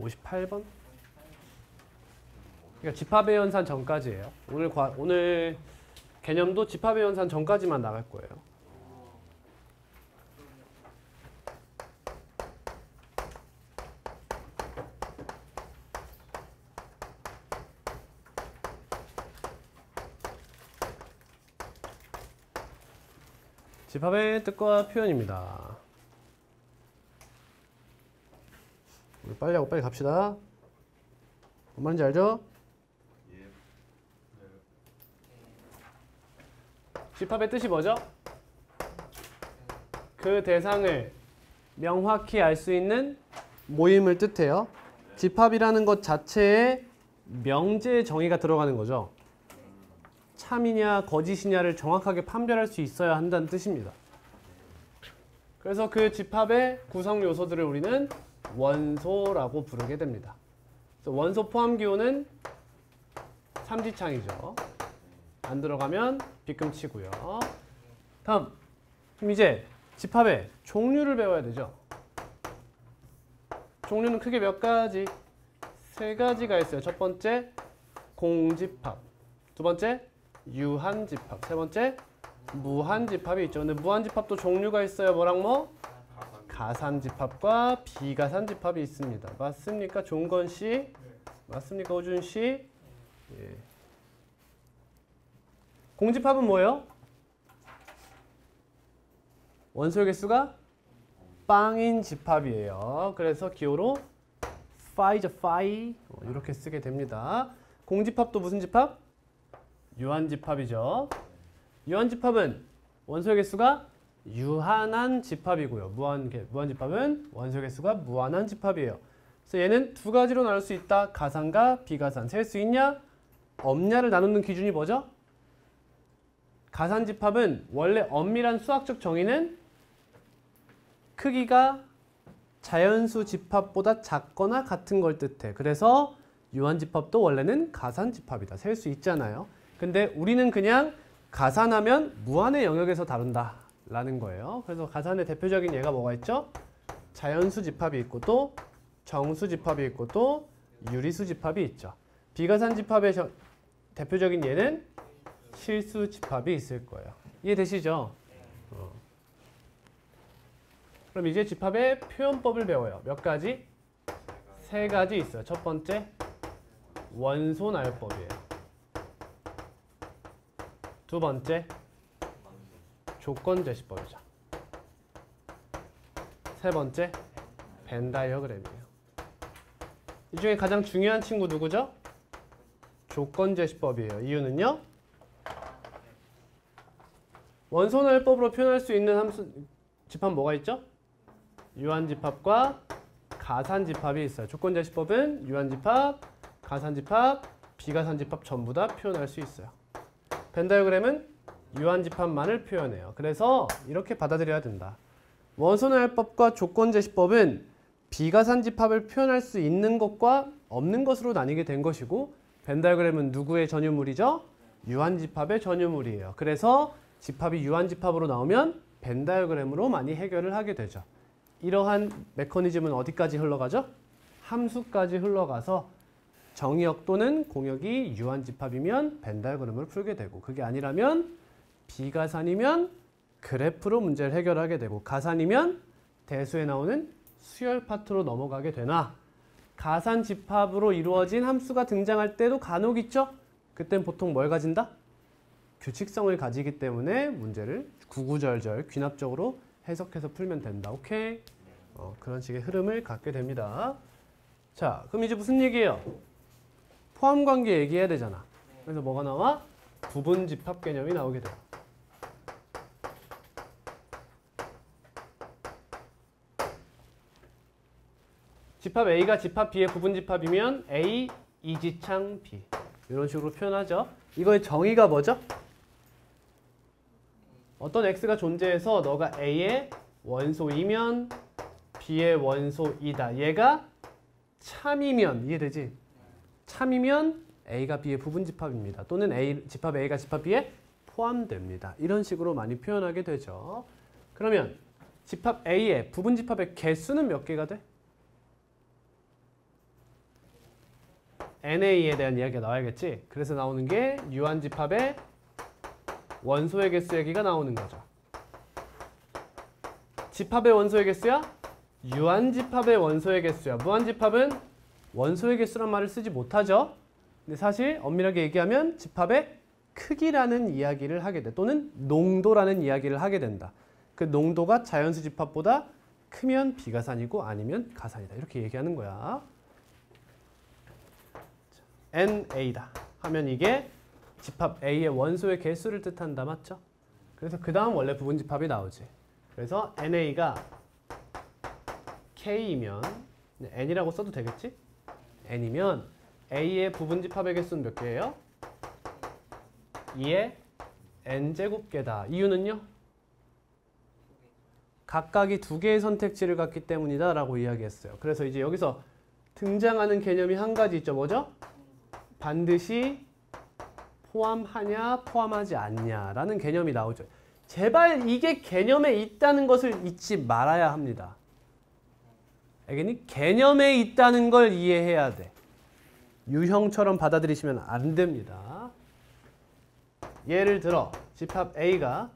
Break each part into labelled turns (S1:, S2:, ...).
S1: 58번? 그러니까 집합의 연산 전까지예요. 오늘 개념도 집합의 연산 전까지만 나갈 거예요. 집합의 뜻과 표현입니다. 우리 빨리 하고 빨리 갑시다. 뭔 말인지 알죠? 집합의 뜻이 뭐죠? 그 대상을 명확히 알 수 있는 모임을 뜻해요. 집합이라는 것 자체에 명제의 정의가 들어가는 거죠. 참이냐 거짓이냐를 정확하게 판별할 수 있어야 한다는 뜻입니다. 그래서 그 집합의 구성 요소들을 우리는 원소라고 부르게 됩니다. 그래서 원소 포함 기호는 삼지창이죠. 안 들어가면 빗금치고요. 다음, 그럼 이제 집합의 종류를 배워야 되죠. 종류는 크게 몇 가지? 세 가지가 있어요. 첫 번째, 공집합. 두 번째, 유한집합. 세 번째, 무한집합이 있죠. 근데 무한집합도 종류가 있어요. 뭐랑 뭐? 가산집합과 비가산집합이 있습니다. 맞습니까? 종건 씨? 맞습니까? 호준 씨? 예. 공집합은 뭐예요? 원소의 개수가 빵인 집합이에요. 그래서 기호로 파이죠, 파이. 이렇게 쓰게 됩니다. 공집합도 무슨 집합? 유한집합이죠. 유한집합은 원소의 개수가 유한한 집합이고요. 무한집합은 원소의 개수가 무한한 집합이에요. 그래서 얘는 두 가지로 나눌 수 있다. 가산과 비가산. 셀 수 있냐? 없냐를 나누는 기준이 뭐죠? 가산집합은 원래 엄밀한 수학적 정의는 크기가 자연수 집합보다 작거나 같은 걸 뜻해. 그래서 유한집합도 원래는 가산집합이다. 셀 수 있잖아요. 근데 우리는 그냥 가산하면 무한의 영역에서 다룬다 라는 거예요. 그래서 가산의 대표적인 예가 뭐가 있죠? 자연수 집합이 있고 또 정수 집합이 있고 또 유리수 집합이 있죠. 비가산 집합의 대표적인 예는 실수 집합이 있을 거예요. 이해되시죠? 그럼 이제 집합의 표현법을 배워요. 몇 가지? 세 가지 있어요. 첫 번째, 원소 나열법이에요. 두 번째, 조건 제시법이죠. 세 번째, 벤 다이어그램이에요. 이 중에 가장 중요한 친구 누구죠? 조건 제시법이에요. 이유는요? 원소 나열법으로 표현할 수 있는 함수 집합 뭐가 있죠? 유한집합과 가산집합이 있어요. 조건제시법은 유한집합, 가산집합, 비가산집합 전부 다 표현할 수 있어요. 벤 다이어그램은 유한집합만을 표현해요. 그래서 이렇게 받아들여야 된다. 원소 나열법과 조건제시법은 비가산집합을 표현할 수 있는 것과 없는 것으로 나뉘게 된 것이고 벤 다이어그램은 누구의 전유물이죠? 유한집합의 전유물이에요. 그래서 집합이 유한집합으로 나오면 벤 다이어그램으로 많이 해결을 하게 되죠. 이러한 메커니즘은 어디까지 흘러가죠? 함수까지 흘러가서 정의역 또는 공역이 유한집합이면 벤 다이어그램을 풀게 되고 그게 아니라면 비가산이면 그래프로 문제를 해결하게 되고 가산이면 대수에 나오는 수열 파트로 넘어가게 되나 가산 집합으로 이루어진 함수가 등장할 때도 간혹 있죠? 그땐 보통 뭘 가진다? 규칙성을 가지기 때문에 문제를 구구절절 귀납적으로 해석해서 풀면 된다. 오케이? 그런 식의 흐름을 갖게 됩니다. 자, 그럼 이제 무슨 얘기예요? 포함관계 얘기해야 되잖아. 그래서 뭐가 나와? 부분집합 개념이 나오게 돼요. 집합 A가 집합 B의 부분집합이면 A, 이지창 B. 이런 식으로 표현하죠. 이거의 정의가 뭐죠? 어떤 X가 존재해서 너가 A의 원소이면 B의 원소이다. 얘가 참이면, 이해되지? 참이면 A가 B의 부분집합입니다. 또는 집합 A가 집합 B에 포함됩니다. 이런 식으로 많이 표현하게 되죠. 그러면 집합 A의 부분집합의 개수는 몇 개가 돼? NA에 대한 이야기가 나와야겠지. 그래서 나오는 게 유한집합의 원소의 개수 얘기가 나오는 거죠. 집합의 원소의 개수야? 유한집합의 원소의 개수야. 무한집합은 원소의 개수란 말을 쓰지 못하죠. 근데 사실 엄밀하게 얘기하면 집합의 크기라는 이야기를 하게 돼. 또는 농도라는 이야기를 하게 된다. 그 농도가 자연수 집합보다 크면 비가산이고 아니면 가산이다. 이렇게 얘기하는 거야. NA다 하면 이게 집합 A의 원소의 개수를 뜻한다. 맞죠? 그래서 그 다음 원래 부분집합이 나오지. 그래서 NA가 K이면 N이라고 써도 되겠지? N이면 A의 부분집합의 개수는 몇 개예요? 2의 N제곱개다. 이유는요? 각각이 두 개의 선택지를 갖기 때문이다 라고 이야기했어요. 그래서 이제 여기서 등장하는 개념이 한 가지 있죠. 뭐죠? 반드시 포함하냐 포함하지 않냐 라는 개념이 나오죠. 제발 이게 개념에 있다는 것을 잊지 말아야 합니다. 알겠니? 개념에 있다는 걸 이해해야 돼. 유형처럼 받아들이시면 안 됩니다. 예를 들어 집합 A가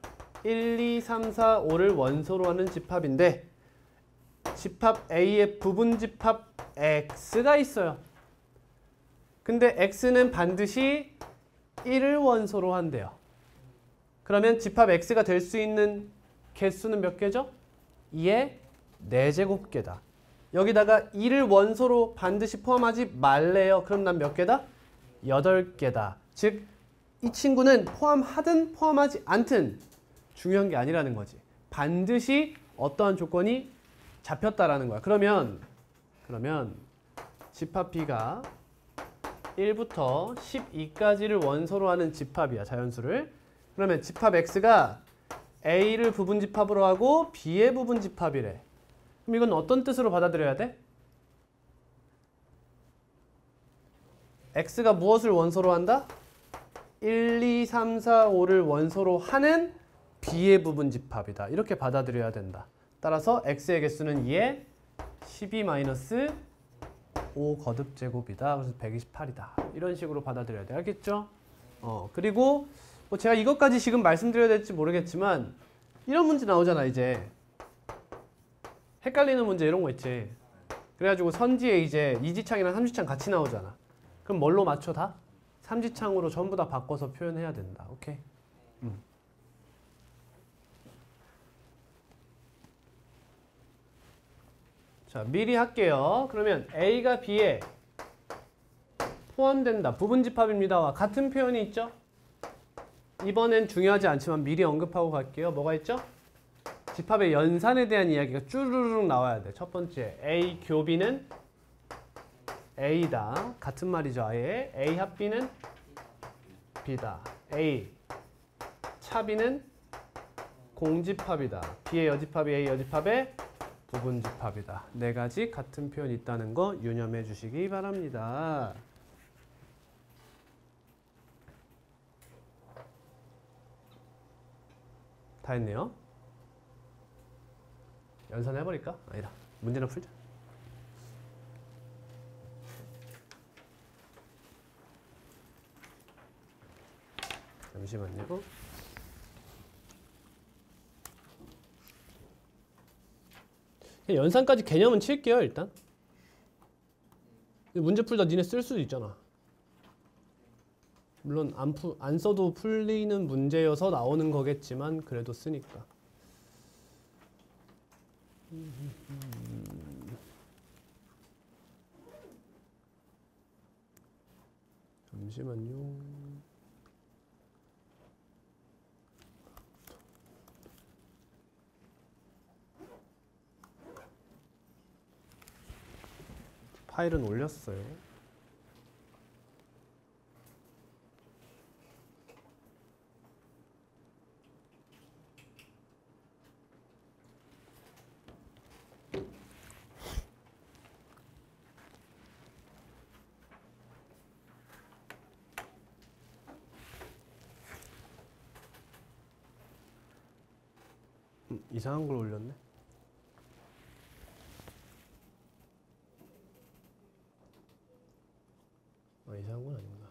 S1: 1, 2, 3, 4, 5를 원소로 하는 집합인데 집합 A의 부분집합 X가 있어요. 근데 X는 반드시 1을 원소로 한대요. 그러면 집합 X가 될 수 있는 개수는 몇 개죠? 2의 4제곱개다. 여기다가 2를 원소로 반드시 포함하지 말래요. 그럼 난 몇 개다? 8개다. 즉, 이 친구는 포함하든 포함하지 않든 중요한 게 아니라는 거지. 반드시 어떠한 조건이 잡혔다라는 거야. 그러면 집합 B가 1부터 12까지를 원소로 하는 집합이야. 자연수를. 그러면 집합 X가 A를 부분집합으로 하고 B의 부분집합이래. 그럼 이건 어떤 뜻으로 받아들여야 돼? X가 무엇을 원소로 한다? 1, 2, 3, 4, 5를 원소로 하는 B의 부분집합이다. 이렇게 받아들여야 된다. 따라서 X의 개수는 2의 12-5 거듭제곱이다. 그래서 128이다. 이런 식으로 받아들여야 돼. 알겠죠? 그리고 뭐 제가 이것까지 지금 말씀드려야 될지 모르겠지만 이런 문제 나오잖아. 이제 헷갈리는 문제 이런 거 있지. 그래가지고 선지에 이제 이지창이랑 삼지창 같이 나오잖아. 그럼 뭘로 맞춰 다? 삼지창으로 전부 다 바꿔서 표현해야 된다. 오케이? 자, 미리 할게요. 그러면 A가 B에 포함된다. 부분집합입니다와 같은 표현이 있죠? 이번엔 중요하지 않지만 미리 언급하고 갈게요. 뭐가 있죠? 집합의 연산에 대한 이야기가 쭈루룩 나와야 돼. 첫 번째, A 교비는 A다. 같은 말이죠. 아예. A 합비는 B다. A 차비는 공집합이다. B의 여집합이 A 여집합의 부분집합이다. 네 가지 같은 표현이 있다는 거 유념해 주시기 바랍니다. 다 했네요. 연산해버릴까? 아니다. 문제나 풀자. 잠시만요. 연산까지 개념은 칠게요. 일단 문제 풀다 니네 쓸 수도 있잖아. 물론 안 써도 풀리는 문제여서 나오는 거겠지만 그래도 쓰니까. 잠시만요. 파일은 올렸어요. 이상한 걸 올렸네. 이상한 건 아닌가.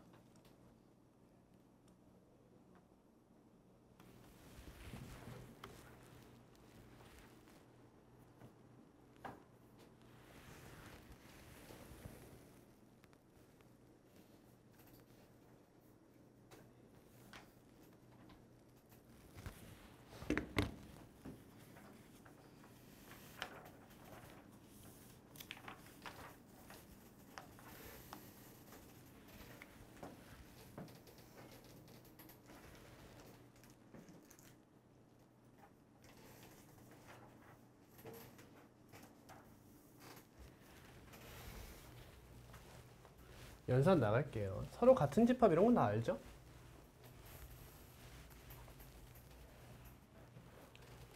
S1: 연산 나갈게요. 서로 같은 집합 이런 건 다 알죠?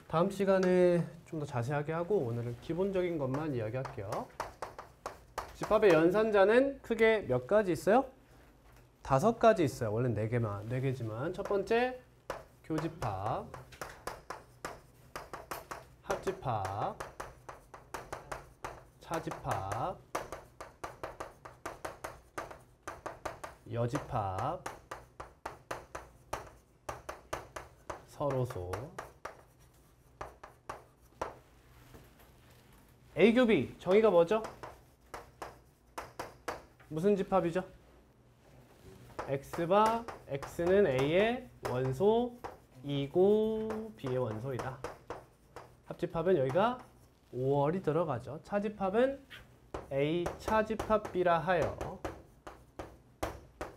S1: 다음 시간에 좀 더 자세하게 하고 오늘은 기본적인 것만 이야기할게요. 집합의 연산자는 크게 몇 가지 있어요? 5가지 있어요. 원래 4개지만 첫 번째 교집합, 합집합, 차집합, 여집합, 서로소. A 교비 정의가 뭐죠? 무슨 집합이죠? X바 X는 A의 원소, 2고 B의 원소이다. 합집합은 여기가 5월이 들어가죠. 차집합은 A 차집합 B라 하여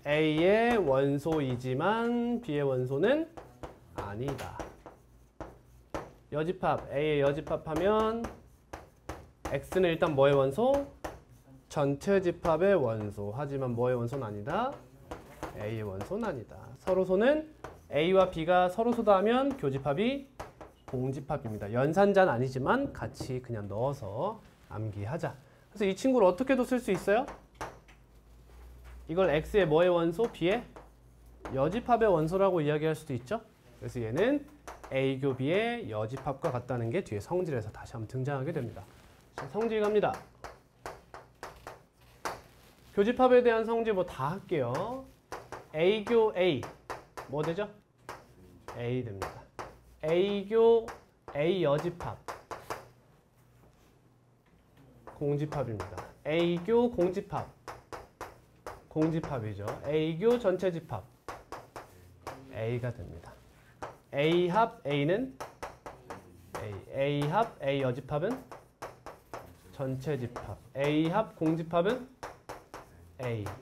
S1: A의 원소이지만 B의 원소는 아니다. 여집합 A의 여집합하면 X는 일단 뭐의 원소? 전체 집합의 원소. 하지만 뭐의 원소는 아니다? A의 원소는 아니다. 서로소는 A와 B가 서로소다 하면 교집합이 공집합입니다. 연산자는 아니지만 같이 그냥 넣어서 암기하자. 그래서 이 친구를 어떻게도 쓸 수 있어요? 이걸 X의 뭐의 원소? B의 여집합의 원소라고 이야기할 수도 있죠. 그래서 얘는 A 교비의 여집합과 같다는 게 뒤에 성질에서 다시 한번 등장하게 됩니다. 자, 성질 갑니다. 교집합에 대한 성질 뭐 다 할게요. A교 A 뭐 되죠? A 됩니다. A교 A 여집합 공집합입니다. A교 공집합 공집합이죠. A교 전체 집합 A가 됩니다. A 합 A는 A 합 A 여집합은 전체 집합. A 합 공집합은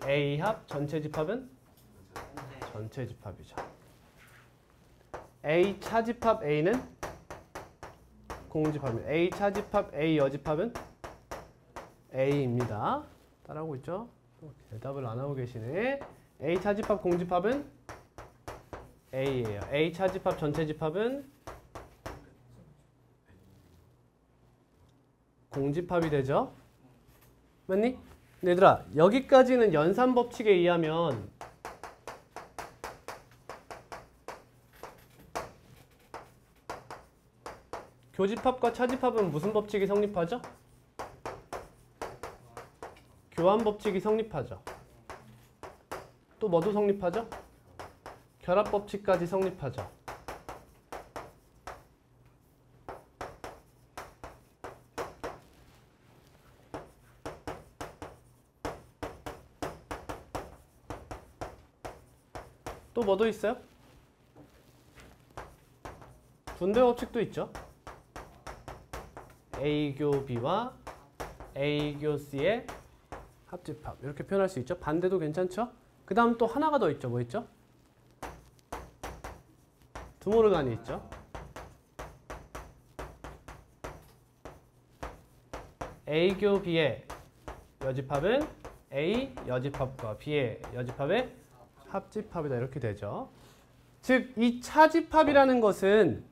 S1: A 합 전체 집합은 전체 집합이죠. A 차집합 A는 공집합입니다. A 차집합 A 여집합은 A입니다. 따라하고 있죠? 대답을 안 하고 계시네. A 차집합 공집합은 A예요. A 차집합 전체 집합은 공집합이 되죠. 맞니? 얘들아, 여기까지는 연산 법칙에 의하면 교집합과 차집합은 무슨 법칙이 성립하죠? 교환 법칙이 성립하죠. 또 뭐도 성립하죠? 결합 법칙까지 성립하죠. 또 뭐도 있어요? 분배 법칙도 있죠. A교 B와 A교 C의 합집합 이렇게 표현할 수 있죠. 반대도 괜찮죠? 그 다음 또 하나가 더 있죠. 뭐 있죠? 드모르간이 있죠. A교 B의 여집합은 A 여집합과 B의 여집합의 합집합이다. 이렇게 되죠. 즉, 이 차집합이라는 것은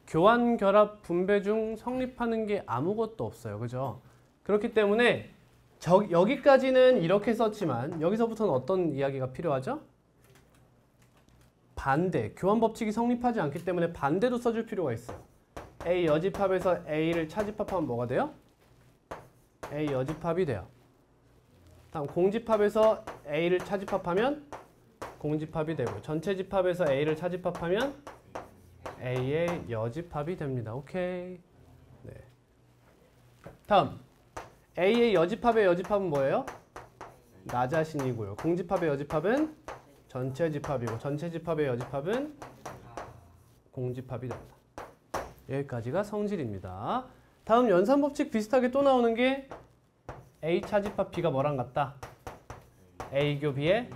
S1: 교환, 결합, 분배 중 성립하는 게 아무것도 없어요. 그죠? 그렇기 때문에 여기까지는 이렇게 썼지만 여기서부터는 어떤 이야기가 필요하죠? 반대, 교환 법칙이 성립하지 않기 때문에 반대도 써줄 필요가 있어요. A 여집합에서 A를 차집합하면 뭐가 돼요? A 여집합이 돼요. 다음 공집합에서 A를 차집합하면 공집합이 되고 전체 집합에서 A를 차집합하면 A의 여집합이 됩니다. 오케이. 네. 다음 A의 여집합의 여집합은 뭐예요? 나 자신이고요. 공집합의 여집합은 전체 집합이고 전체 집합의 여집합은 공집합이 됩니다. 여기까지가 성질입니다. 다음 연산법칙 비슷하게 또 나오는 게 A 차집합 B가 뭐랑 같다? A 교 B의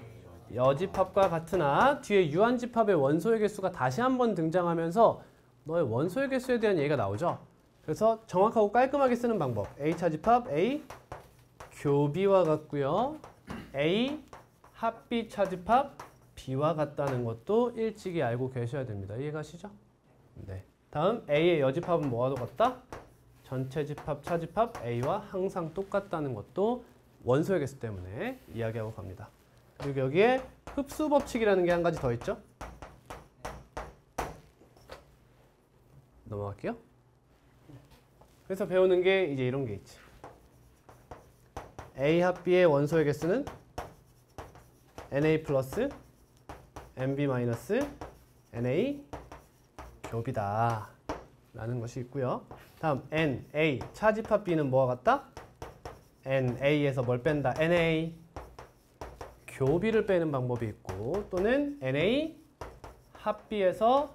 S1: 여집합과 같으나 뒤에 유한집합의 원소의 개수가 다시 한번 등장하면서 너의 원소의 개수에 대한 얘기가 나오죠. 그래서 정확하고 깔끔하게 쓰는 방법. A 차집합 A 교비와 같고요. A 합비 차집합 B와 같다는 것도 일찍이 알고 계셔야 됩니다. 이해가시죠? 네. 다음 A의 여집합은 뭐와 같다? 전체 집합 차집합 A와 항상 똑같다는 것도 원소의 개수 때문에 이야기하고 갑니다. 그리고 여기에 흡수 법칙이라는 게 한 가지 더 있죠? 넘어갈게요. 그래서 배우는 게 이제 이런 게 있지. A 합 B의 원소의 개수는 NA 플러스 NB 마이너스 NA 교비다 라는 것이 있고요. 다음 NA 차집합 B는 뭐와 같다? NA에서 뭘 뺀다? NA 교비를 빼는 방법이 있고 또는 NA 합 B에서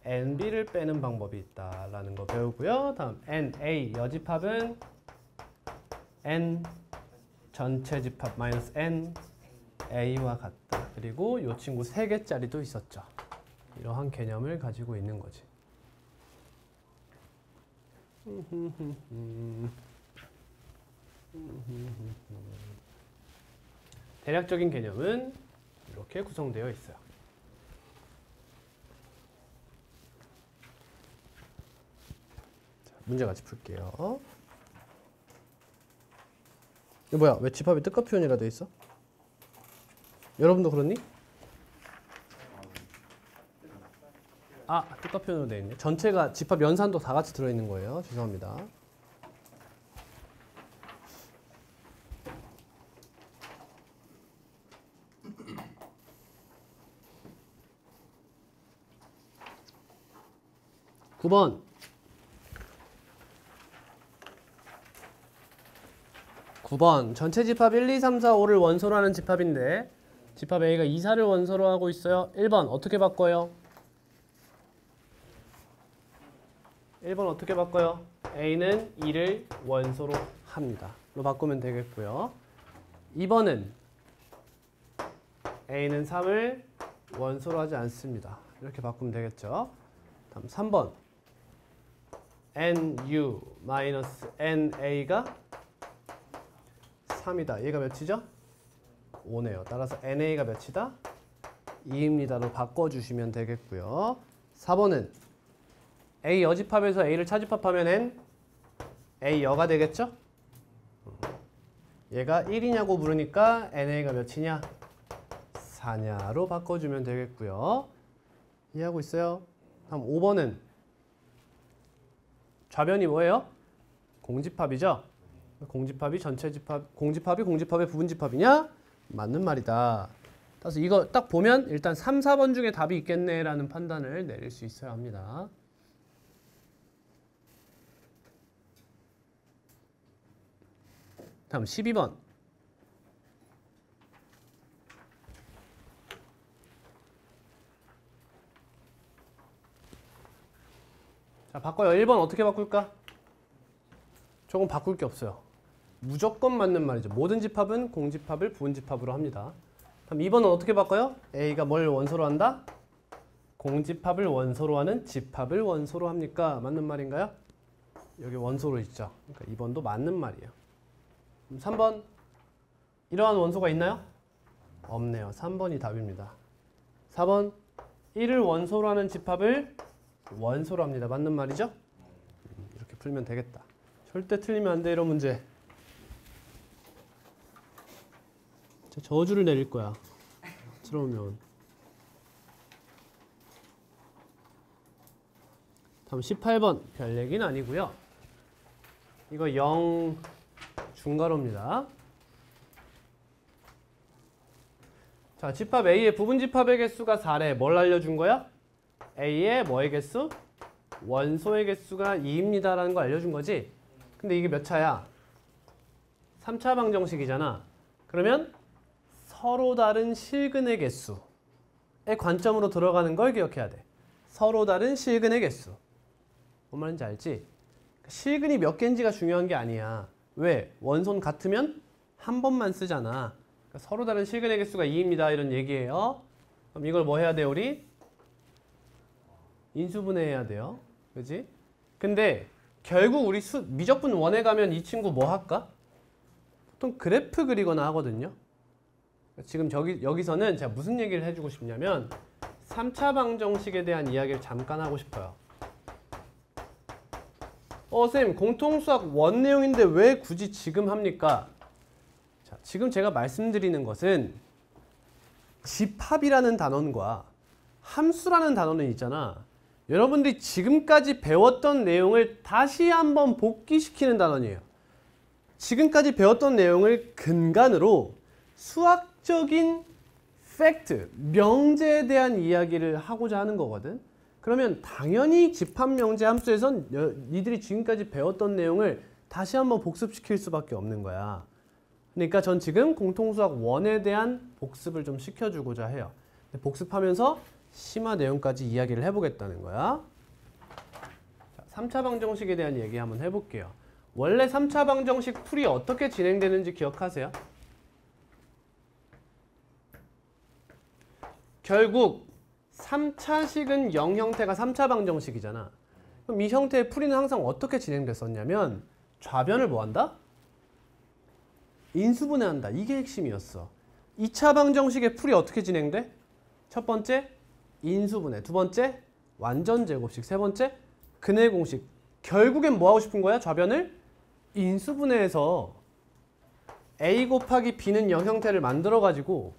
S1: NB를 빼는 방법이 있다라는 거 배우고요. 다음 NA 여집합은 N 전체 집합 마이너스 N A와 같다. 그리고 이 친구 3개짜리도 있었죠. 이러한 개념을 가지고 있는 거지. 대략적인 개념은 이렇게 구성되어 있어요. 자, 문제 같이 풀게요. 이거 뭐야? 왜 집합이 뜻값 표현이라 돼 있어? 여러분도 그렇니? 아, 뜻값 표현으로 돼 있네. 전체가 집합 연산도 다 같이 들어있는 거예요. 죄송합니다. (9번) 9번 전체 집합 1, 2, 3, 4, 5를 원소로 하는 집합인데 집합 A가 2, 4를 원소로 하고 있어요. 1번 어떻게 바꿔요? 1번 어떻게 바꿔요? A는 2를 원소로 합니다. 로 바꾸면 되겠고요. 2번은 A는 3을 원소로 하지 않습니다. 이렇게 바꾸면 되겠죠. 다음 3번 NU-NA가 3이다. 얘가 몇이죠? 5네요. 따라서 NA가 몇이다? 2입니다로 바꿔주시면 되겠고요. 4번은 A 여집합에서 A를 차집합하면 N A 여가 되겠죠? 얘가 1이냐고 물으니까 NA가 몇이냐? 4냐로 바꿔주면 되겠고요. 이해하고 있어요? 다음 5번은 좌변이 뭐예요? 공집합이죠? 공집합이 전체 집합, 공집합이 공집합의 부분집합이냐? 맞는 말이다. 따라서 이거 딱 보면 일단 3, 4번 중에 답이 있겠네라는 판단을 내릴 수 있어야 합니다. 다음 12번. 자, 바꿔요. 1번 어떻게 바꿀까? 조금 바꿀 게 없어요. 무조건 맞는 말이죠. 모든 집합은 공집합을 부분집합으로 합니다. 그럼 2번은 어떻게 바꿔요? A가 뭘 원소로 한다? 공집합을 원소로 하는 집합을 원소로 합니까? 맞는 말인가요? 여기 원소로 있죠. 그러니까 2번도 맞는 말이에요. 그럼 3번 이러한 원소가 있나요? 없네요. 3번이 답입니다. 4번 1을 원소로 하는 집합을 원소로 합니다. 맞는 말이죠? 이렇게 풀면 되겠다. 절대 틀리면 안 돼 이런 문제. 저주를 내릴 거야. 들어오면. 다음 18번 별 얘기는 아니고요. 이거 0 중괄호입니다. 자, 집합 A의 부분 집합의 개수가 4래. 뭘 알려준 거야? A의 뭐의 개수? 원소의 개수가 2입니다라는 거 알려준 거지? 근데 이게 몇 차야? 3차 방정식이잖아. 그러면 서로 다른 실근의 개수의 관점으로 들어가는 걸 기억해야 돼. 서로 다른 실근의 개수. 뭔 말인지 알지? 실근이 몇 개인지가 중요한 게 아니야. 왜? 원소는 같으면 한 번만 쓰잖아. 그러니까 서로 다른 실근의 개수가 2입니다. 이런 얘기예요. 그럼 이걸 뭐 해야 돼, 우리? 인수분해해야 돼요. 그지? 근데 결국 우리 미적분 1에 가면 이 친구 뭐 할까? 보통 그래프 그리거나 하거든요. 지금 여기서는 제가 무슨 얘기를 해주고 싶냐면 3차 방정식에 대한 이야기를 잠깐 하고 싶어요. 선생님 공통수학 원 내용인데 왜 굳이 지금 합니까? 자, 지금 제가 말씀드리는 것은 집합이라는 단원과 함수라는 단원은 있잖아. 여러분들이 지금까지 배웠던 내용을 다시 한번 복기시키는 단원이에요. 지금까지 배웠던 내용을 근간으로 수학적인 팩트, 명제에 대한 이야기를 하고자 하는 거거든. 그러면 당연히 집합명제 함수에선 니들이 지금까지 배웠던 내용을 다시 한번 복습시킬 수밖에 없는 거야. 그러니까 전 지금 공통수학 1에 대한 복습을 좀 시켜주고자 해요. 복습하면서 심화 내용까지 이야기를 해보겠다는 거야. 자, 3차 방정식에 대한 얘기 한번 해볼게요. 원래 3차 방정식 풀이 어떻게 진행되는지 기억하세요? 결국 3차식은 0 형태가 3차 방정식이잖아. 그럼 이 형태의 풀이는 항상 어떻게 진행됐었냐면 좌변을 뭐 한다? 인수분해한다. 이게 핵심이었어. 2차 방정식의 풀이 어떻게 진행돼? 첫 번째 인수분해, 두 번째 완전제곱식, 세 번째 근해 공식. 결국엔 뭐 하고 싶은 거야? 좌변을 인수분해해서 A 곱하기 B는 0 형태를 만들어가지고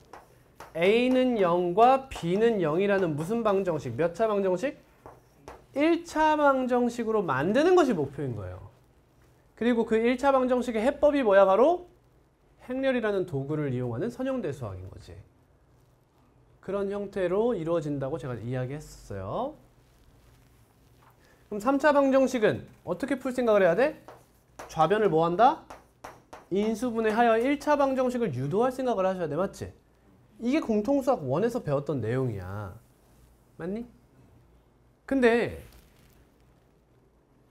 S1: A는 0과 B는 0이라는 무슨 방정식? 몇 차 방정식? 1차 방정식으로 만드는 것이 목표인 거예요. 그리고 그 1차 방정식의 해법이 뭐야? 바로 행렬이라는 도구를 이용하는 선형대수학인 거지. 그런 형태로 이루어진다고 제가 이야기했었어요. 그럼 3차 방정식은 어떻게 풀 생각을 해야 돼? 좌변을 뭐 한다? 인수분해하여 1차 방정식을 유도할 생각을 하셔야 돼. 맞지? 이게 공통수학 1에서 배웠던 내용이야. 맞니? 근데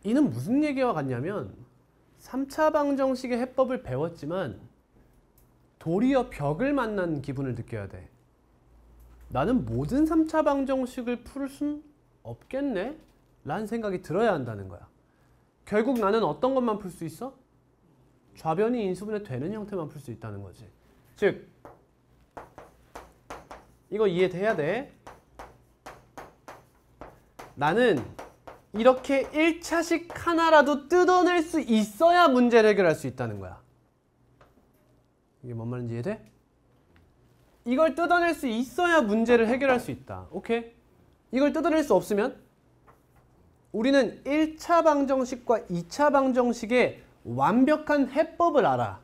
S1: 이는 무슨 얘기와 같냐면 3차 방정식의 해법을 배웠지만 도리어 벽을 만난 기분을 느껴야 돼. 나는 모든 3차 방정식을 풀 순 없겠네? 라는 생각이 들어야 한다는 거야. 결국 나는 어떤 것만 풀 수 있어? 좌변이 인수분해 되는 형태만 풀 수 있다는 거지. 즉 이거 이해돼야 돼. 나는 이렇게 1차식 하나라도 뜯어낼 수 있어야 문제를 해결할 수 있다는 거야. 이게 뭔 말인지 이해돼? 이걸 뜯어낼 수 있어야 문제를 해결할 수 있다. 오케이? 이걸 뜯어낼 수 없으면 우리는 1차 방정식과 2차 방정식의 완벽한 해법을 알아.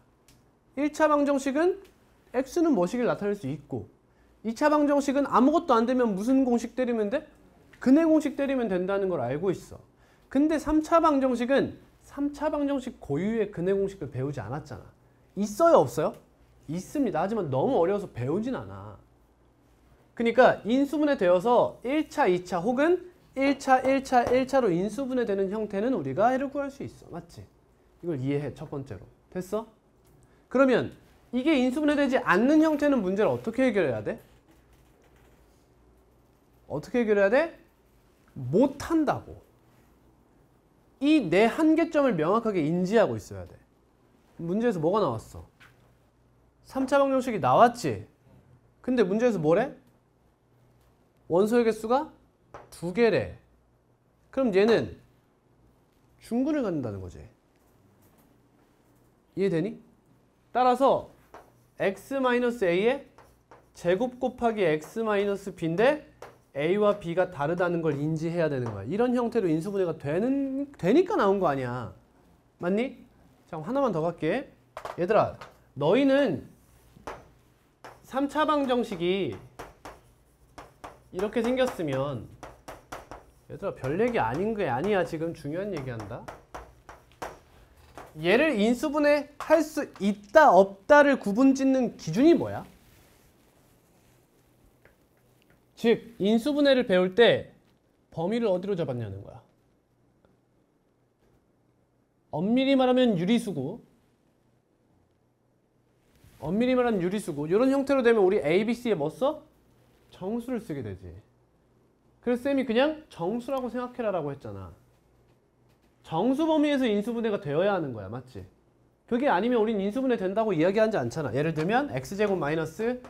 S1: 1차 방정식은 x는 뭐식을 나타낼 수 있고 2차 방정식은 아무것도 안 되면 무슨 공식 때리면 돼? 근해 공식 때리면 된다는 걸 알고 있어. 근데 3차 방정식은 3차 방정식 고유의 근해 공식을 배우지 않았잖아. 있어요? 없어요? 있습니다. 하지만 너무 어려워서 배우진 않아. 그러니까 인수분해 되어서 1차, 2차 혹은 1차, 1차, 1차로 인수분해 되는 형태는 우리가 해를 구할 수 있어. 맞지? 이걸 이해해. 첫 번째로. 됐어? 그러면 이게 인수분해 되지 않는 형태는 문제를 어떻게 해결해야 돼? 어떻게 해결해야 돼? 못한다고. 이 내 한계점을 명확하게 인지하고 있어야 돼. 문제에서 뭐가 나왔어? 3차 방정식이 나왔지? 근데 문제에서 뭐래? 원소의 개수가 2개래. 그럼 얘는 중근을 갖는다는 거지. 이해되니? 따라서 x-a의 제곱 곱하기 x-b인데 a와 b가 다르다는 걸 인지해야 되는 거야. 이런 형태로 인수분해가 되니까 나온 거 아니야. 맞니? 자, 하나만 더 갈게. 얘들아, 너희는 3차 방정식이 이렇게 생겼으면 얘들아 별 얘기 아닌 게 아니야. 지금 중요한 얘기한다. 얘를 인수분해 할 수 있다 없다를 구분짓는 기준이 뭐야? 즉 인수분해를 배울 때 범위를 어디로 잡았냐는 거야. 엄밀히 말하면 유리수고, 엄밀히 말하면 유리수고, 이런 형태로 되면 우리 A, B, C에 뭐 써? 정수를 쓰게 되지. 그래서 쌤이 그냥 정수라고 생각해라라고 했잖아. 정수 범위에서 인수분해가 되어야 하는 거야. 맞지? 그게 아니면 우린 인수분해 된다고 이야기하지 않잖아. 예를 들면 x제곱 마이너스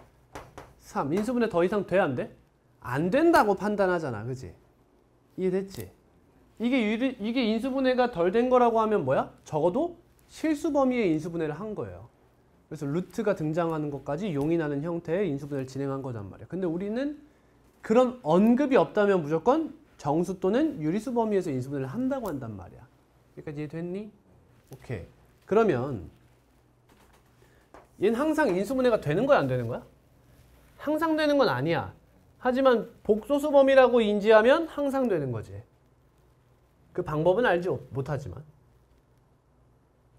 S1: 3 인수분해 더 이상 돼? 안 돼? 안 된다고 판단하잖아. 그지? 이해됐지? 이게 인수분해가 덜 된 거라고 하면 뭐야? 적어도 실수 범위의 인수분해를 한 거예요. 그래서 루트가 등장하는 것까지 용인하는 형태의 인수분해를 진행한 거단 말이야. 근데 우리는 그런 언급이 없다면 무조건 정수 또는 유리수 범위에서 인수분해를 한다고 한단 말이야. 여기까지 이해됐니? 오케이. 그러면 얘는 항상 인수분해가 되는 거야 안 되는 거야? 항상 되는 건 아니야. 하지만 복소수 범위라고 인지하면 항상 되는 거지. 그 방법은 알지 못하지만.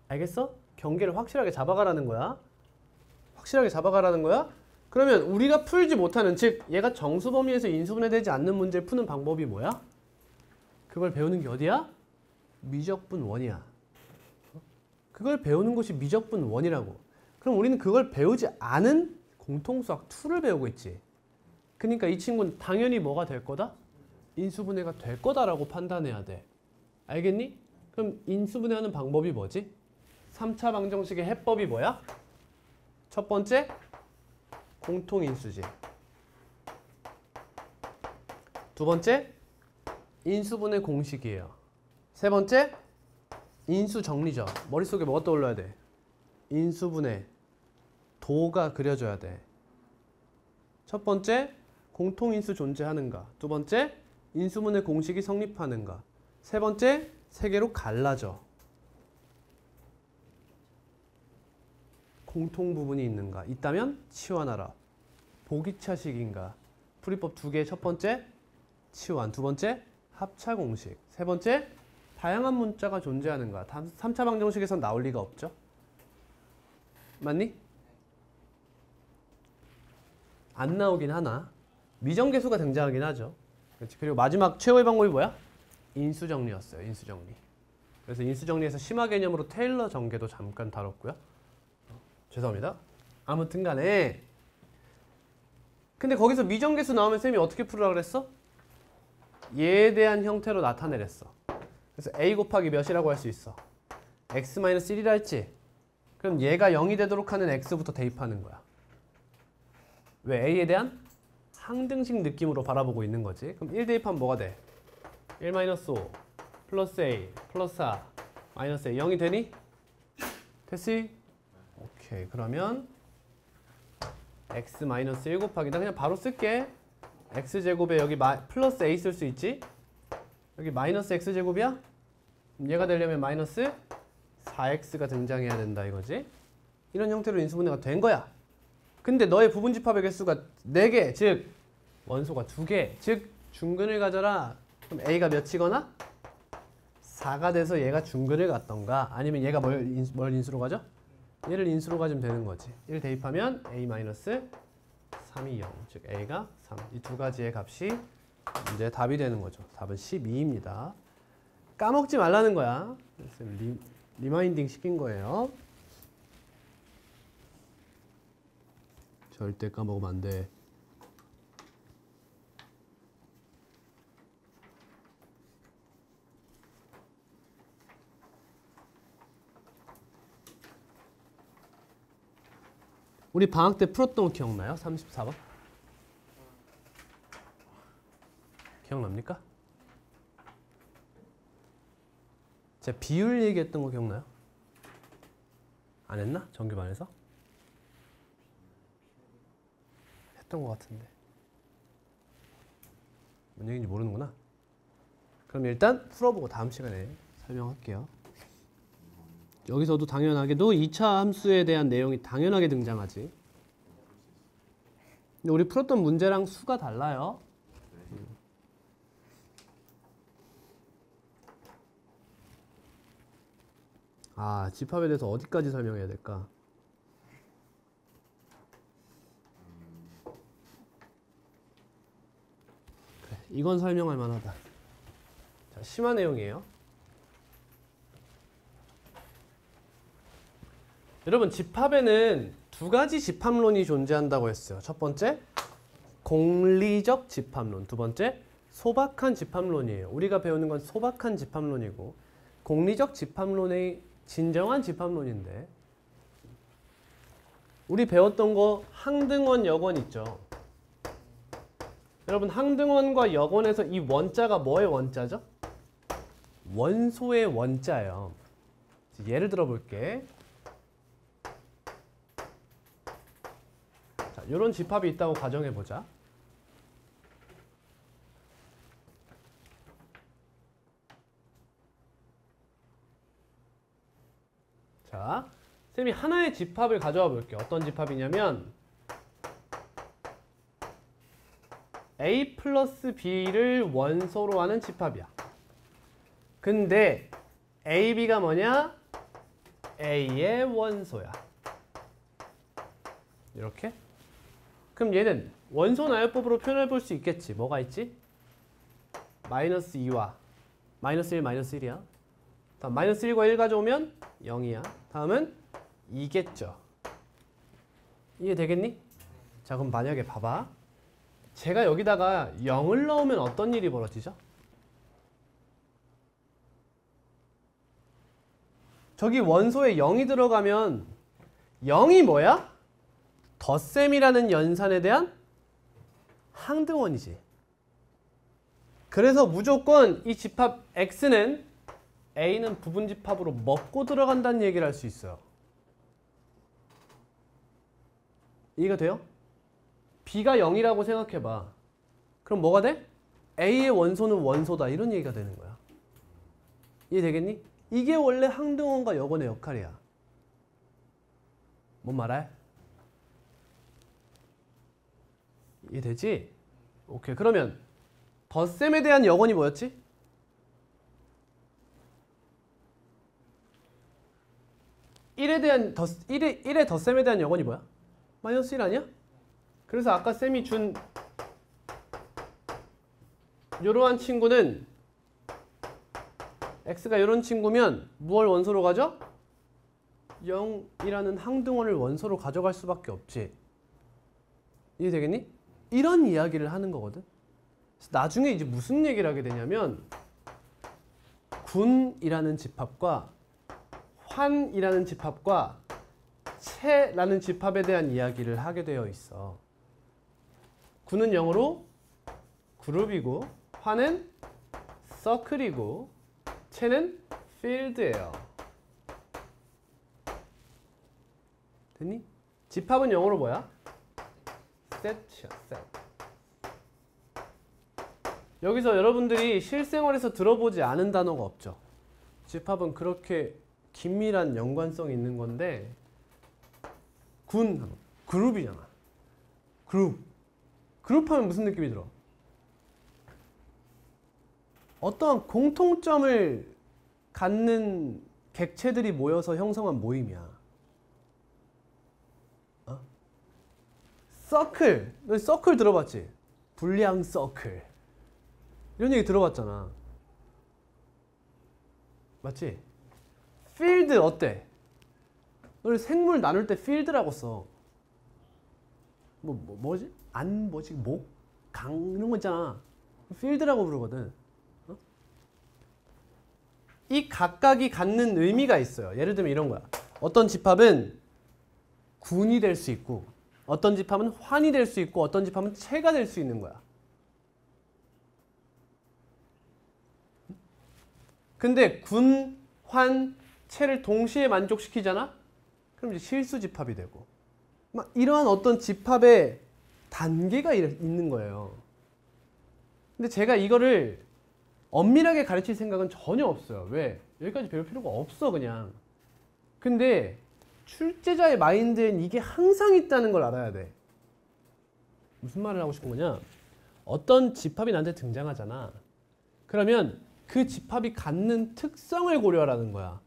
S1: 알겠어? 경계를 확실하게 잡아가라는 거야. 확실하게 잡아가라는 거야. 그러면 우리가 풀지 못하는, 즉 얘가 정수 범위에서 인수분해되지 않는 문제를 푸는 방법이 뭐야? 그걸 배우는 게 어디야? 미적분 원이야. 그걸 배우는 것이 미적분 원이라고. 그럼 우리는 그걸 배우지 않은 공통수학 2를 배우고 있지. 그러니까 이 친구는 당연히 뭐가 될 거다? 인수분해가 될 거다라고 판단해야 돼. 알겠니? 그럼 인수분해하는 방법이 뭐지? 3차 방정식의 해법이 뭐야? 첫 번째, 공통인수지. 두 번째, 인수분해 공식이에요. 세 번째, 인수정리죠. 머릿속에 뭐가 떠올라야 돼? 인수분해 도가 그려져야 돼. 첫 번째, 공통인수 존재하는가. 두 번째, 인수분해 공식이 성립하는가. 세 번째, 세 개로 갈라져. 공통 부분이 있는가. 있다면 치환하라. 보기차식인가. 풀이법 2개. 첫 번째, 치환. 두 번째, 합차 공식. 세 번째, 다양한 문자가 존재하는가. 3차 방정식에선 나올 리가 없죠. 맞니? 안 나오긴 하나. 미정계수가 등장하긴 하죠. 그렇지. 그리고 마지막 최후의 방법이 뭐야? 인수정리였어요. 인수정리. 그래서 인수정리에서 심화 개념으로 테일러 전개도 잠깐 다뤘고요. 죄송합니다. 아무튼 간에 근데 거기서 미정계수 나오면 쌤이 어떻게 풀으라 그랬어? 얘에 대한 형태로 나타내랬어. 그래서 a 곱하기 몇이라고 할 수 있어? x-1이라 했지? 그럼 얘가 0이 되도록 하는 x부터 대입하는 거야. 왜? a에 대한 항등식 느낌으로 바라보고 있는 거지. 그럼 1 대입하면 뭐가 돼? 1-5 플러스 a 플러스 4 마이너스 a 0이 되니? 됐지? 오케이. 그러면 x-1 곱하기다. 그냥 바로 쓸게. x제곱에 여기 플러스 a 쓸 수 있지? 여기 마이너스 x제곱이야? 그럼 얘가 되려면 마이너스 4x가 등장해야 된다 이거지? 이런 형태로 인수분해가 된 거야. 근데 너의 부분집합의 개수가 4개, 즉 원소가 2개, 즉 중근을 가져라. 그럼 a가 몇이거나 4가 돼서 얘가 중근을 갖던가 아니면 얘가 뭘 인수로 가져? 얘를 인수로 가지면 되는 거지. 1 대입하면 a-3이 0, 즉 a가 3. 이 두 가지의 값이 이제 답이 되는 거죠. 답은 12입니다. 까먹지 말라는 거야. 리마인딩 시킨 거예요. 절대 까먹으면 안 돼. 우리 방학 때 풀었던 거 기억나요? 34번? 기억납니까? 제가 비율 얘기했던 거 기억나요? 안 했나? 정규반에서? 했던 거 같은데. 뭔 얘기인지 모르는구나. 그럼 일단 풀어보고 다음 시간에 설명할게요. 여기서도 당연하게도 2차 함수에 대한 내용이 당연하게 등장하지. 근데 우리 풀었던 문제랑 수가 달라요. 아, 집합에 대해서 어디까지 설명해야 될까? 그래, 이건 설명할 만하다. 자, 심화 내용이에요. 여러분, 집합에는 두 가지 집합론이 존재한다고 했어요. 첫 번째, 공리적 집합론. 두 번째, 소박한 집합론이에요. 우리가 배우는 건 소박한 집합론이고, 공리적 집합론의 진정한 집합론인데, 우리 배웠던 거 항등원, 역원 있죠. 여러분, 항등원과 역원에서 이 원자가 뭐의 원자죠? 원소의 원자예요. 예를 들어 볼게. 자, 이런 집합이 있다고 가정해 보자. 자, 쌤이 하나의 집합을 가져와 볼게요. 어떤 집합이냐면 A 플러스 B를 원소로 하는 집합이야. 근데 A, B가 뭐냐? A의 원소야. 이렇게. 그럼 얘는 원소 나열법으로 표현해 볼 수 있겠지. 뭐가 있지? 마이너스 2와 마이너스 1, 마이너스 1이야. 다음 마이너스 1과 1 가져오면 0이야. 다음은 2겠죠. 이해되겠니? 자, 그럼 만약에 봐봐. 제가 여기다가 0을 넣으면 어떤 일이 벌어지죠? 저기 원소에 0이 들어가면 0이 뭐야? 덧셈이라는 연산에 대한 항등원이지. 그래서 무조건 이 집합 X는 A는 부분집합으로 먹고 들어간다는 얘기를 할 수 있어요. 이해가 돼요? B가 0이라고 생각해봐. 그럼 뭐가 돼? A의 원소는 원소다. 이런 얘기가 되는 거야. 이해되겠니? 이게 원래 항등원과 역원의 역할이야. 뭔 말해? 이해되지? 오케이. 그러면 덧셈에 대한 역원이 뭐였지? 1의 덧셈에 대한 역원이 뭐야? 마이너스 1 아니야? 그래서 아까 쌤이 준 이러한 친구는 x가 이런 친구면 무엇을 원소로 가져? 0이라는 항등원을 원소로 가져갈 수밖에 없지. 이해되겠니? 이런 이야기를 하는 거거든. 그래서 나중에 이제 무슨 얘기를 하게 되냐면 군이라는 집합과 환이라는 집합과 채라는 집합에 대한 이야기를 하게 되어 있어. 군은 영어로 그룹이고 환은 서클이고 채는 필드예요. 됐니? 집합은 영어로 뭐야? 셋이야, 셋. 여기서 여러분들이 실생활에서 들어보지 않은 단어가 없죠. 집합은 그렇게 긴밀한 연관성이 있는 건데 군, 그룹이잖아. 그룹하면 무슨 느낌이 들어? 어떠한 공통점을 갖는 객체들이 모여서 형성한 모임이야. 어? 서클. 너 서클 들어봤지? 불량 서클. 이런 얘기 들어봤잖아. 맞지? 필드 어때? 너네 생물 나눌 때 필드라고 써. 뭐지? 뭐지? 목? 강 이런 거 있잖아. 필드라고 부르거든. 어? 이 각각이 갖는 의미가 있어요. 예를 들면 이런 거야. 어떤 집합은 군이 될 수 있고 어떤 집합은 환이 될 수 있고 어떤 집합은 채가 될 수 있는 거야. 근데 군, 환, 채를 동시에 만족시키잖아? 그럼 이제 실수 집합이 되고 막 이러한 어떤 집합의 단계가 있는 거예요. 근데 제가 이거를 엄밀하게 가르칠 생각은 전혀 없어요. 왜? 여기까지 배울 필요가 없어 그냥. 근데 출제자의 마인드엔 이게 항상 있다는 걸 알아야 돼. 무슨 말을 하고 싶은 거냐? 어떤 집합이 나한테 등장하잖아. 그러면 그 집합이 갖는 특성을 고려하라는 거야.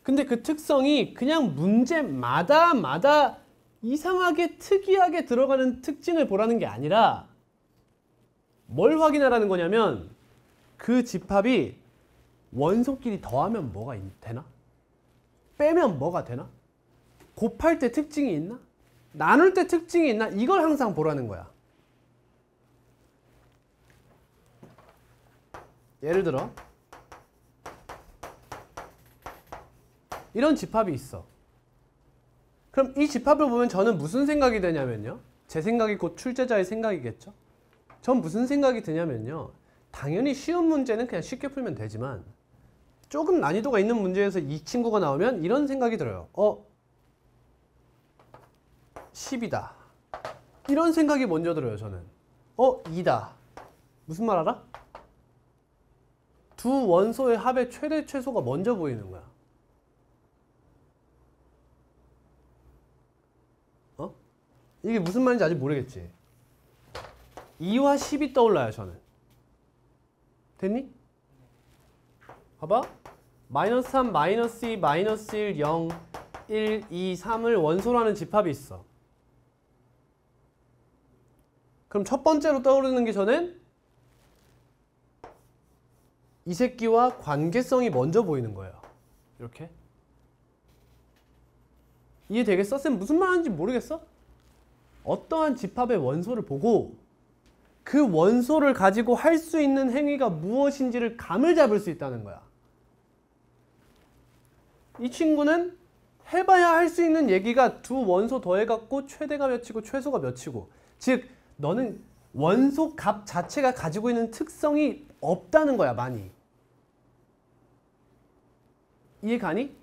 S1: 근데 그 특성이 그냥 문제마다 이상하게 특이하게 들어가는 특징을 보라는 게 아니라 뭘 확인하라는 거냐면 그 집합이 원소끼리 더하면 뭐가 되나? 빼면 뭐가 되나? 곱할 때 특징이 있나? 나눌 때 특징이 있나? 이걸 항상 보라는 거야. 예를 들어 이런 집합이 있어. 그럼 이 집합을 보면 저는 무슨 생각이 드냐면요. 제 생각이 곧 출제자의 생각이겠죠. 전 무슨 생각이 드냐면요. 당연히 쉬운 문제는 그냥 쉽게 풀면 되지만 조금 난이도가 있는 문제에서 이 친구가 나오면 이런 생각이 들어요. 10이다. 이런 생각이 먼저 들어요, 저는. 2다. 무슨 말 알아? 두 원소의 합의 최대 최소가 먼저 보이는 거야. 이게 무슨 말인지 아직 모르겠지? 2와 10이 떠올라요, 저는. 됐니? 봐봐. 마이너스 3, 마이너스 2, 마이너스 1, 0, 1, 2, 3을 원소로 하는 집합이 있어. 그럼 첫 번째로 떠오르는 게 저는 이 새끼와 관계성이 먼저 보이는 거예요. 이렇게. 이해되겠어? 쌤 무슨 말하는지 모르겠어? 어떠한 집합의 원소를 보고 그 원소를 가지고 할 수 있는 행위가 무엇인지를 감을 잡을 수 있다는 거야. 이 친구는 해봐야 할 수 있는 얘기가 두 원소 더해갖고 최대가 몇이고 최소가 몇이고, 즉 너는 원소 값 자체가 가지고 있는 특성이 없다는 거야, 많이. 이해 가니?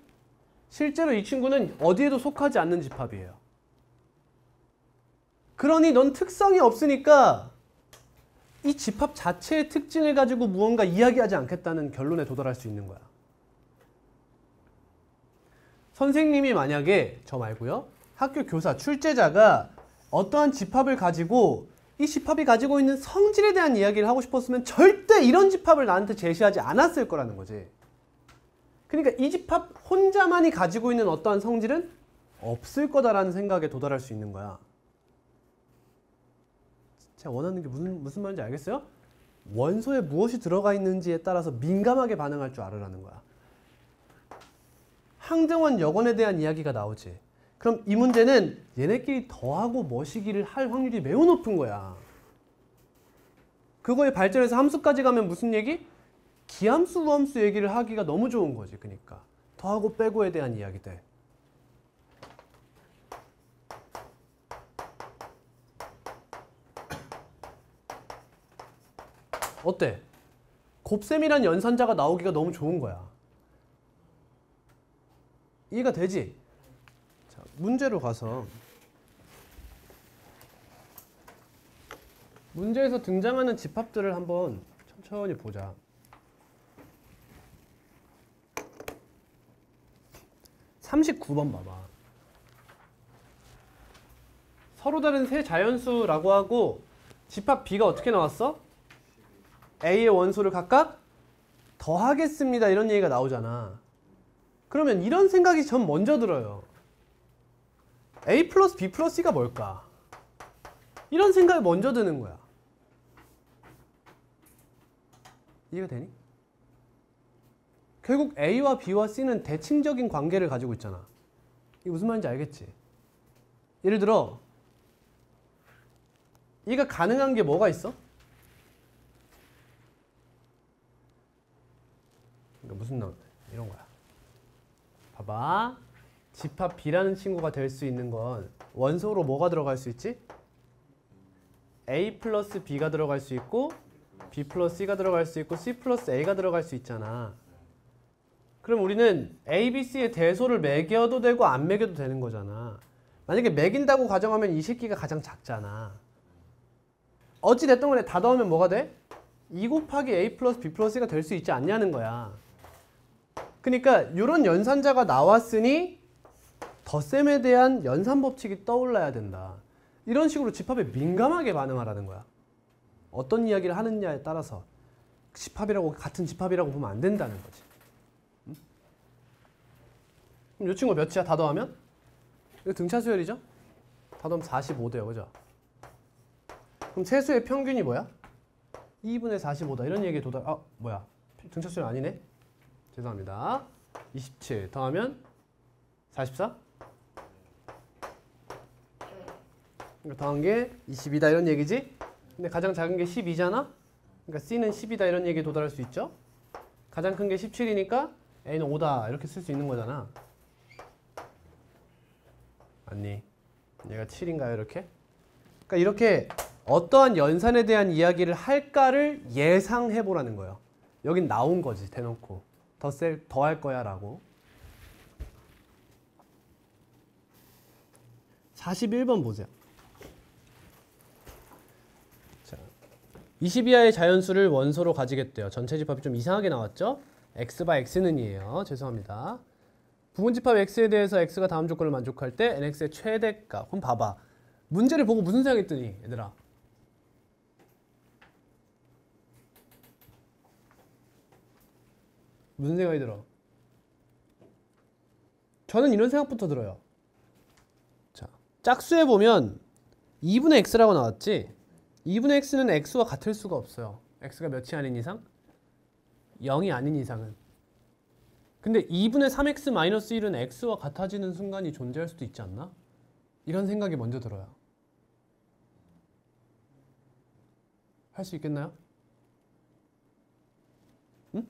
S1: 실제로 이 친구는 어디에도 속하지 않는 집합이에요. 그러니 넌 특성이 없으니까 이 집합 자체의 특징을 가지고 무언가 이야기하지 않겠다는 결론에 도달할 수 있는 거야. 선생님이 만약에, 저 말고요, 학교 교사, 출제자가 어떠한 집합을 가지고 이 집합이 가지고 있는 성질에 대한 이야기를 하고 싶었으면 절대 이런 집합을 나한테 제시하지 않았을 거라는 거지. 그러니까 이 집합 혼자만이 가지고 있는 어떠한 성질은 없을 거다라는 생각에 도달할 수 있는 거야. 제가 원하는 게 무슨 말인지 알겠어요? 원소에 무엇이 들어가 있는지에 따라서 민감하게 반응할 줄 알으라는 거야. 항등원 역원에 대한 이야기가 나오지. 그럼 이 문제는 얘네끼리 더하고 머시기를 할 확률이 매우 높은 거야. 그거에 발전해서 함수까지 가면 무슨 얘기? 기함수, 우함수 얘기를 하기가 너무 좋은 거지. 그러니까 더하고 빼고에 대한 이야기들. 어때? 곱셈이란 연산자가 나오기가 너무 좋은 거야. 이해가 되지? 자, 문제로 가서 문제에서 등장하는 집합들을 한번 천천히 보자. (39번) 봐봐. 서로 다른 세 자연수라고 하고 집합 B가 어떻게 나왔어? A의 원소를 각각 더하겠습니다. 이런 얘기가 나오잖아. 그러면 이런 생각이 전 먼저 들어요. A 플러스 B 플러스 C가 뭘까? 이런 생각이 먼저 드는 거야. 이해가 되니? 결국 A와 B와 C는 대칭적인 관계를 가지고 있잖아. 이게 무슨 말인지 알겠지? 예를 들어 얘가 가능한 게 뭐가 있어? 그러니까 무슨 나온다? 이런 거야. 봐봐. 집합 B라는 친구가 될 수 있는 건 원소로 뭐가 들어갈 수 있지? A 플러스 B가 들어갈 수 있고 B 플러스 C가 들어갈 수 있고 C 플러스 A가 들어갈 수 있잖아. 그럼 우리는 A, B, C의 대소를 매겨도 되고 안 매겨도 되는 거잖아. 만약에 매긴다고 가정하면 이 새끼가 가장 작잖아. 어찌됐든 간에 다 더하면 뭐가 돼? 2 곱하기 A 플러스 B 플러스 C가 될 수 있지 않냐는 거야. 그러니까 이런 연산자가 나왔으니 덧셈에 대한 연산법칙이 떠올라야 된다. 이런 식으로 집합에 민감하게 반응하라는 거야. 어떤 이야기를 하느냐에 따라서 집합이라고 같은 집합이라고 보면 안 된다는 거지. 그럼 이 친구 몇이야? 다 더하면? 이거 등차 수열이죠? 다 더하면 45돼요. 그죠? 그럼 세수의 평균이 뭐야? 2분의 45다. 이런 얘기에 도달... 아 뭐야? 등차 수열 아니네? 죄송합니다. 27 더하면 44? 더한 게 22다 이런 얘기지? 근데 가장 작은 게 12잖아? 그러니까 C는 10이다 이런 얘기에 도달할 수 있죠? 가장 큰 게 17이니까 A는 5다 이렇게 쓸 수 있는 거잖아. 맞니? 얘가 7인가요 이렇게? 그러니까 이렇게 어떠한 연산에 대한 이야기를 할까를 예상해 보라는 거예요. 여긴 나온 거지 대놓고. 더 할 거야 라고. 41번 보세요. 20이하의 자연수를 원소로 가지겠대요. 전체 집합이 좀 이상하게 나왔죠? x바 x는이에요. 죄송합니다. 부분집합 x에 대해서 x가 다음 조건을 만족할 때 nx의 최대값. 그럼 봐봐. 문제를 보고 무슨 생각했더니 얘들아. 무슨 생각이 들어? 저는 이런 생각부터 들어요. 자, 짝수에 보면 2분의 x라고 나왔지? 2분의 x는 x와 같을 수가 없어요. x가 몇이 아닌 이상? 0이 아닌 이상은. 근데 2분의 3x-1은 x와 같아지는 순간이 존재할 수도 있지 않나? 이런 생각이 먼저 들어요. 할 수 있겠나요? 응?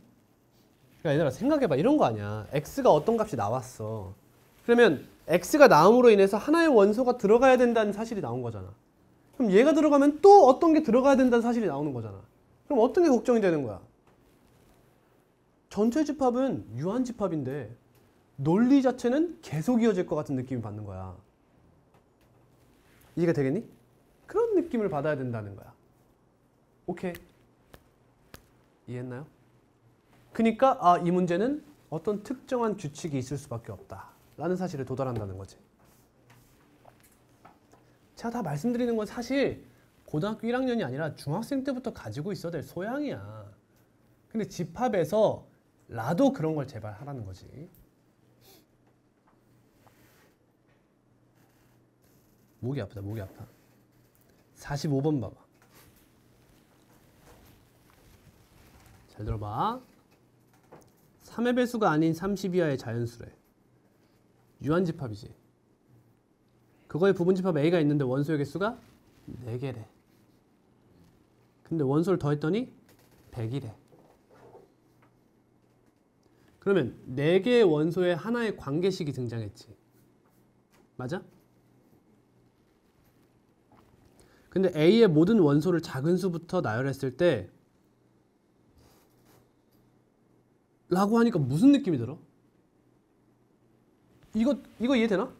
S1: 그러니까 얘들아 생각해봐. 이런 거 아니야. x가 어떤 값이 나왔어. 그러면 x가 나옴으로 인해서 하나의 원소가 들어가야 된다는 사실이 나온 거잖아. 그럼 얘가 들어가면 또 어떤 게 들어가야 된다는 사실이 나오는 거잖아. 그럼 어떤 게 걱정이 되는 거야? 전체 집합은 유한 집합인데 논리 자체는 계속 이어질 것 같은 느낌이 받는 거야. 이해가 되겠니? 그런 느낌을 받아야 된다는 거야. 오케이. 이해했나요? 그러니까 이 문제는 어떤 특정한 규칙이 있을 수밖에 없다 라는 사실에 도달한다는 거지. 제가 다 말씀드리는 건 사실 고등학교 1학년이 아니라 중학생 때부터 가지고 있어야 될 소양이야. 근데 집합에서 라도 그런 걸 제발 하라는 거지. 목이 아프다. 목이 아파. 45번 봐봐. 잘 들어봐. 3의 배수가 아닌 30 이하의 자연수래. 유한집합이지. 그거에 부분집합 A가 있는데 원소의 개수가 4개래. 근데 원소를 더했더니 100이래. 그러면 4개의 원소에 하나의 관계식이 등장했지. 맞아? 근데 A의 모든 원소를 작은 수부터 나열했을 때 라고 하니까 무슨 느낌이 들어? 이거 이해되나?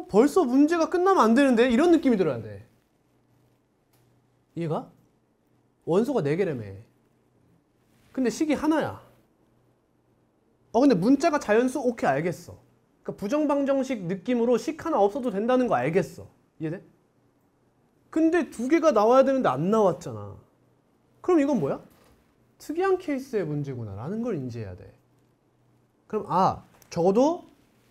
S1: 벌써 문제가 끝나면 안 되는데? 이런 느낌이 들어야 돼. 이해가? 원소가 4개라며. 근데 식이 하나야. 근데 문자가 자연수? 오케이, 알겠어. 그러니까 부정방정식 느낌으로 식 하나 없어도 된다는 거 알겠어. 이해돼? 근데 2개가 나와야 되는데 안 나왔잖아. 그럼 이건 뭐야? 특이한 케이스의 문제구나 라는 걸 인지해야 돼. 그럼 적어도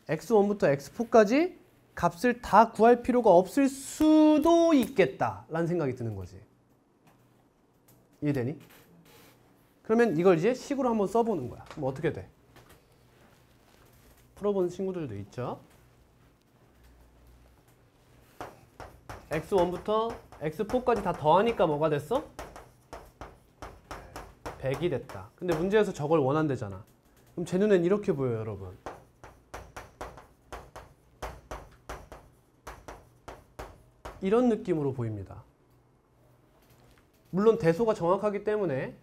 S1: x1부터 x4까지 값을 다 구할 필요가 없을 수도 있겠다 라는 생각이 드는 거지. 이해되니? 그러면 이걸 이제 식으로 한번 써보는 거야. 그럼 어떻게 돼? 풀어보는 친구들도 있죠. x1부터 x4까지 다 더하니까 뭐가 됐어? 100이 됐다. 근데 문제에서 저걸 원한대잖아. 그럼 제 눈엔 이렇게 보여요, 여러분. 이런 느낌으로 보입니다. 물론 대소가 정확하기 때문에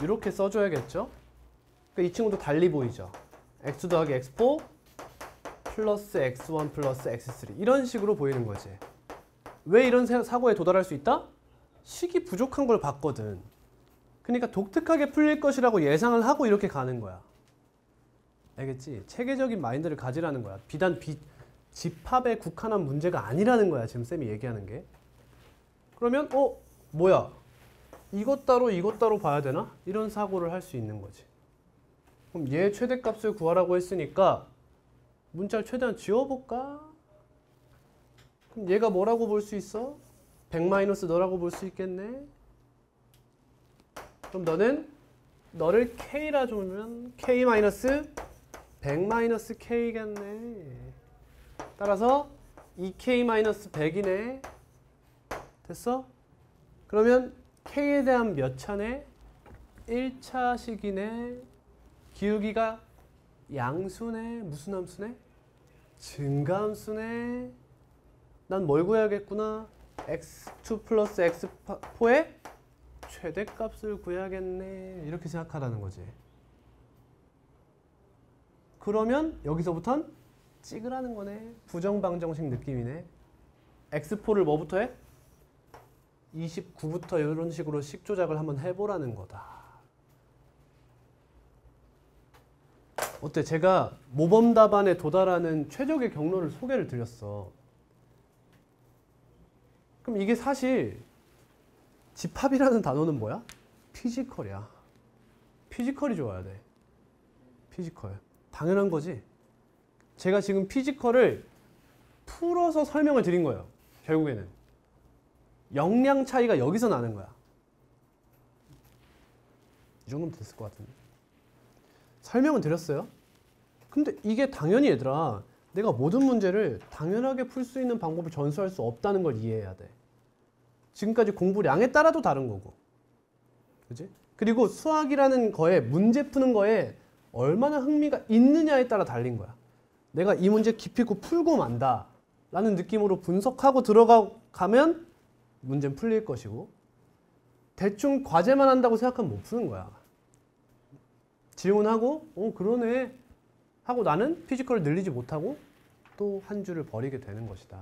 S1: 이렇게 써줘야겠죠? 그러니까 이 친구도 달리 보이죠? x 더하기 x4 플러스 x1 플러스 x3 이런 식으로 보이는 거지. 왜 이런 사고에 도달할 수 있다? 식이 부족한 걸 봤거든. 그러니까 독특하게 풀릴 것이라고 예상을 하고 이렇게 가는 거야. 알겠지? 체계적인 마인드를 가지라는 거야. 비단 집합에 국한한 문제가 아니라는 거야. 지금 쌤이 얘기하는 게. 그러면 뭐야? 이것 따로 봐야 되나? 이런 사고를 할 수 있는 거지. 그럼 얘 최대값을 구하라고 했으니까 문자를 최대한 지워볼까? 그럼 얘가 뭐라고 볼 수 있어? 100 마이너스 너라고 볼 수 있겠네? 그럼 너를 K라 주면 K 마이너스 100 마이너스 K겠네. 따라서 2K 마이너스 100이네. 됐어? 그러면 K에 대한 몇 차네? 1차식이네. 기울기가 양수네. 무슨 함수네? 증가함수네. 난 뭘 구해야겠구나? x2 플러스 x4의 최대값을 구해야겠네. 이렇게 생각하라는 거지. 그러면 여기서부턴 찍으라는 거네. 부정방정식 느낌이네. x4를 뭐부터 해? 29부터 이런 식으로 식 조작을 한번 해보라는 거다. 어때? 제가 모범 답안에 도달하는 최적의 경로를 소개를 드렸어. 그럼 이게 사실 집합이라는 단어는 뭐야? 피지컬이야. 피지컬이 좋아야 돼. 피지컬. 당연한 거지. 제가 지금 피지컬을 풀어서 설명을 드린 거예요. 결국에는. 역량 차이가 여기서 나는 거야. 이 정도면 됐을 것 같은데. 설명은 드렸어요. 근데 이게 당연히 얘들아, 내가 모든 문제를 당연하게 풀 수 있는 방법을 전수할 수 없다는 걸 이해해야 돼. 지금까지 공부량에 따라도 다른 거고. 그치? 그리고 수학이라는 거에, 문제 푸는 거에 얼마나 흥미가 있느냐에 따라 달린 거야. 내가 이 문제 깊이 있고 풀고 만다 라는 느낌으로 분석하고 들어가면 문제는 풀릴 것이고, 대충 과제만 한다고 생각하면 못 푸는 거야. 질문하고 그러네 하고 나는 피지컬을 늘리지 못하고 또 한 줄을 버리게 되는 것이다.